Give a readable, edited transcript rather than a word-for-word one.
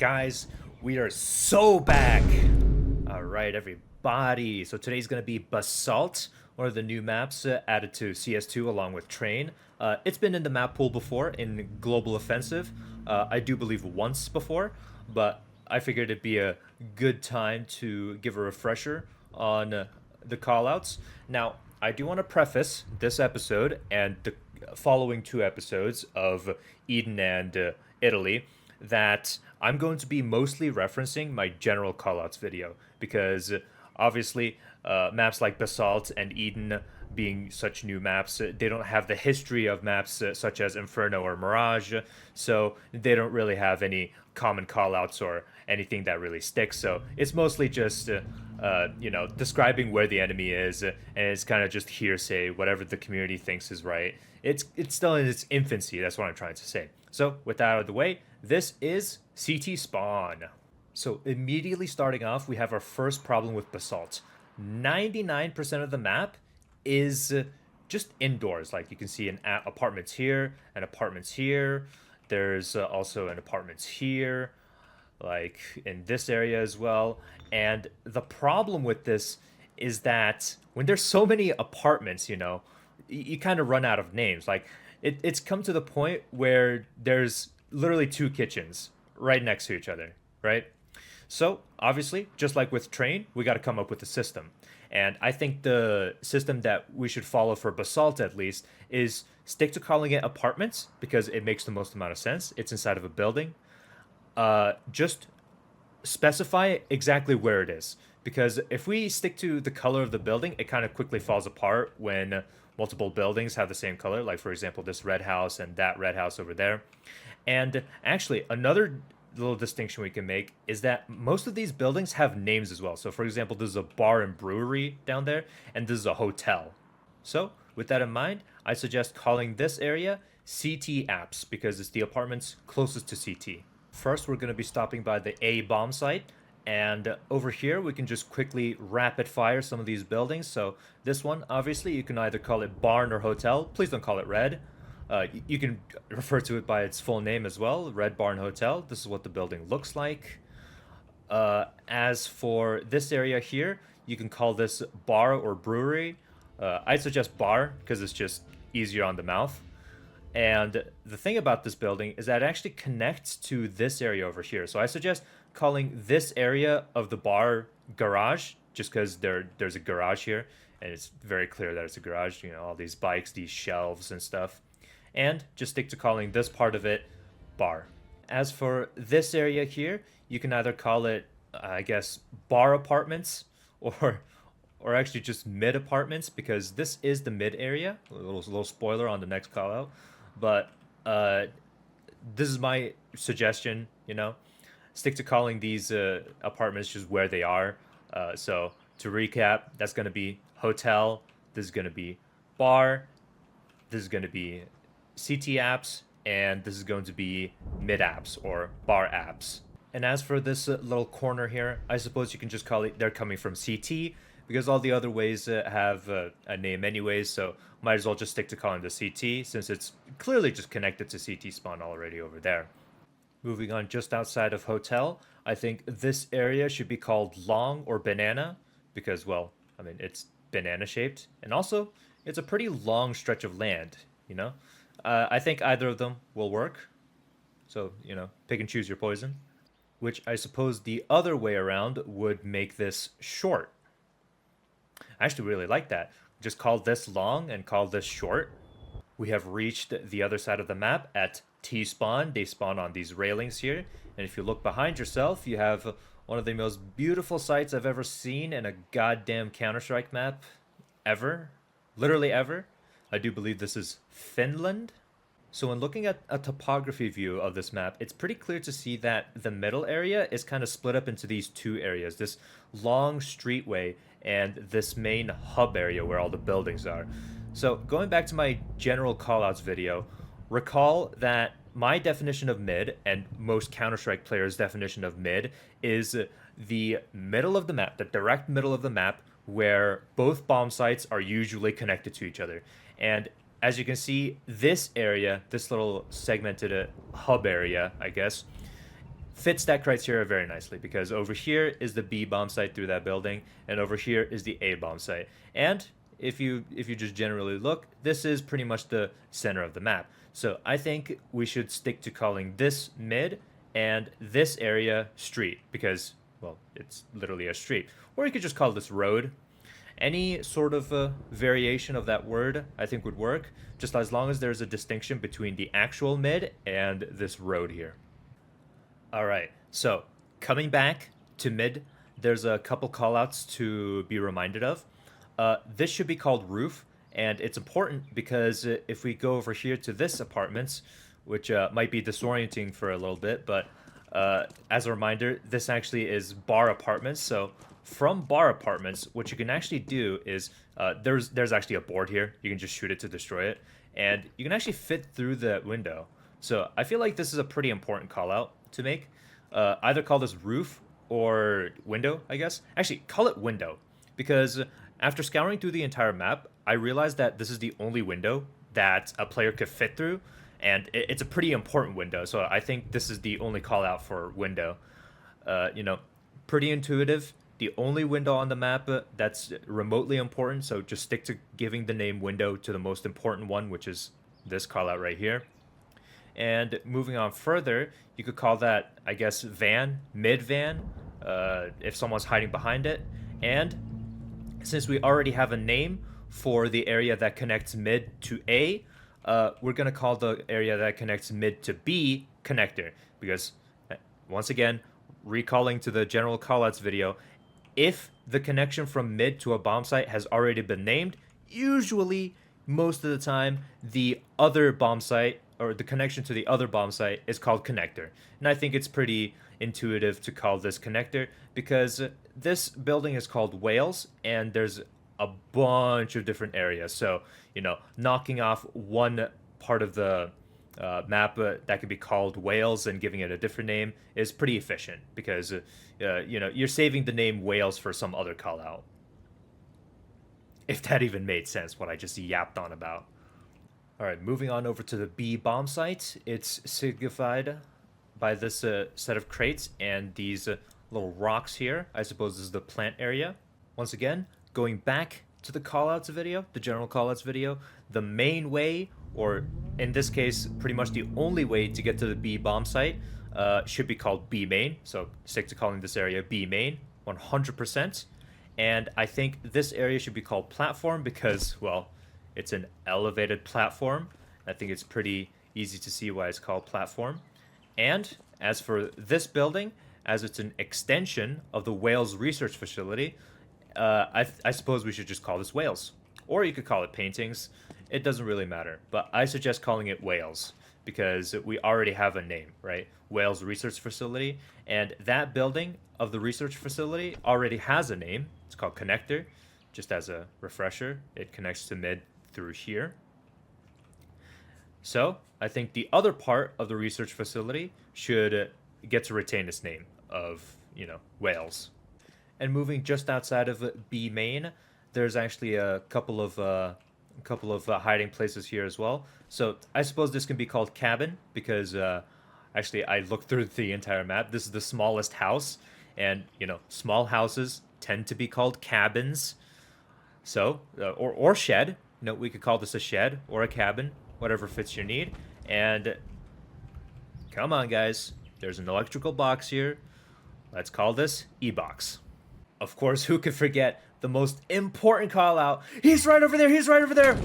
Guys, we are so back. All right, everybody. So today's going to be Basalt, one of the new maps added to CS2 along with Train. It's been in the map pool before in Global Offensive. I do believe once before, but I figured it'd be a good time to give a refresher on the callouts. Now, I do want to preface this episode and the following two episodes of Eden and Italy that I'm going to be mostly referencing my general callouts video because obviously maps like Basalt and Eden being such new maps, they don't have the history of maps such as Inferno or Mirage, so they don't really have any common callouts or anything that really sticks. So it's mostly just describing where the enemy is, and it's kind of just hearsay, whatever the community thinks is right. It's still in its infancy. That's what I'm trying to say. So with that out of the way, this is CT Spawn. So immediately starting off, we have our first problem with Basalt. 99% of the map is just indoors. Like you can see an apartments here and apartments here. There's also an apartments here, like in this area as well. And the problem with this is that when there's so many apartments, you kind of run out of names. Like it's come to the point where there's literally two kitchens right next to each other, right? So obviously, just like with Train, we got to come up with a system. And I think the system that we should follow for Basalt at least is stick to calling it apartments because it makes the most amount of sense. It's inside of a building. Just specify exactly where it is, because if we stick to the color of the building, it kind of quickly falls apart when multiple buildings have the same color, like for example this red house and that red house over there. And actually another little distinction we can make is that most of these buildings have names as well. So for example, there's a bar and brewery down there, and this is a hotel. So with that in mind, I suggest calling this area CT Apps because it's the apartments closest to CT. First, we're going to be stopping by the A bomb site, and over here we can just quickly rapid fire some of these buildings. So this one, obviously, you can either call it barn or hotel. Please don't call it red. You can refer to it by its full name as well, Red Barn Hotel. This is what the building looks like. As for this area here, you can call this bar or brewery. I suggest bar because it's just easier on the mouth. And the thing about this building is that it actually connects to this area over here. So I suggest calling this area of the bar garage, just because there's a garage here, and it's very clear that it's a garage. All these bikes, these shelves and stuff. And just stick to calling this part of it bar. As for this area here, you can either call it, I guess, bar apartments or actually just mid apartments, because this is the mid area. A little spoiler on the next call out. But this is my suggestion, stick to calling these apartments just where they are. So to recap, that's going to be hotel, this is going to be bar, this is going to be CT apps, and this is going to be mid apps or bar apps. And as for this little corner here, I suppose you can just call it they're coming from CT, because all the other ways have a name anyways, so might as well just stick to calling the CT since it's clearly just connected to CT spawn already over there. Moving on just outside of hotel, I think this area should be called long or banana because, well, it's banana shaped, and also it's a pretty long stretch of land, I think either of them will work. So, pick and choose your poison. Which I suppose the other way around would make this short. I actually really like that. Just call this long and call this short. We have reached the other side of the map at T-spawn. They spawn on these railings here. And if you look behind yourself, you have one of the most beautiful sights I've ever seen in a goddamn Counter-Strike map ever. Literally ever. I do believe this is Finland. So when looking at a topography view of this map, it's pretty clear to see that the middle area is kind of split up into these two areas. This long streetway and this main hub area where all the buildings are. So going back to my general callouts video, recall that my definition of mid and most Counter-Strike players' definition of mid is the middle of the map, the direct middle of the map, where both bomb sites are usually connected to each other. And as you can see, this area, this little segmented hub area, I guess, fits that criteria very nicely because over here is the B bomb site through that building, and over here is the A bomb site. And if you just generally look, this is pretty much the center of the map. So I think we should stick to calling this mid and this area street because, well, it's literally a street. Or you could just call this road. Any sort of variation of that word I think would work, just as long as there's a distinction between the actual mid and this road here. All right, so coming back to mid, there's a couple callouts to be reminded of. This should be called roof, and it's important because if we go over here to this apartments, which might be disorienting for a little bit, but as a reminder, this actually is bar apartments. So from bar apartments, what you can actually do is there's actually a board here. You can just shoot it to destroy it, and you can actually fit through the window. So I feel like this is a pretty important call out to make. Either call this roof or window, I guess. Actually, call it window, because after scouring through the entire map, I realized that this is the only window that a player could fit through, and it's a pretty important window. So I think this is the only call out for window. Pretty intuitive. The only window on the map that's remotely important, so just stick to giving the name window to the most important one, which is this call out right here. And moving on further, you could call that, I guess, van, mid van, if someone's hiding behind it. And since we already have a name for the area that connects mid to A, we're going to call the area that connects mid to B connector. Because, once again, recalling to the general callouts video, if the connection from mid to a bomb site has already been named, usually, most of the time, the other bomb site or the connection to the other bomb site is called connector. And I think it's pretty intuitive to call this connector because this building is called Wales and there's a bunch of different areas. So, knocking off one part of the map that could be called Wales and giving it a different name is pretty efficient because, you're saving the name Wales for some other call out. If that even made sense, what I just yapped on about. All right, moving on over to the B bomb site. It's signified by this set of crates and these little rocks here. I suppose this is the plant area. Once again, going back to the callouts video, the general callouts video, the main way, or in this case, pretty much the only way to get to the B bomb site should be called B main. So stick to calling this area B main, 100%. And I think this area should be called platform because, well, it's an elevated platform. I think it's pretty easy to see why it's called platform. And as for this building, as it's an extension of the Wales Research Facility, I suppose we should just call this Wales. Or you could call it paintings. It doesn't really matter. But I suggest calling it Wales because we already have a name, right? Wales Research Facility. And that building of the research facility already has a name. It's called Connector. Just as a refresher, it connects to mid through here. So I think the other part of the research facility should get to retain its name of, Wales. And moving just outside of B main, there's actually a couple of hiding places here as well. So I suppose this can be called cabin because actually I looked through the entire map. This is the smallest house, and small houses tend to be called cabins. So or shed. We could call this a shed or a cabin, whatever fits your need. And come on, guys. There's an electrical box here. Let's call this E-box. Of course, who could forget the most important call out? He's right over there. He's right over there.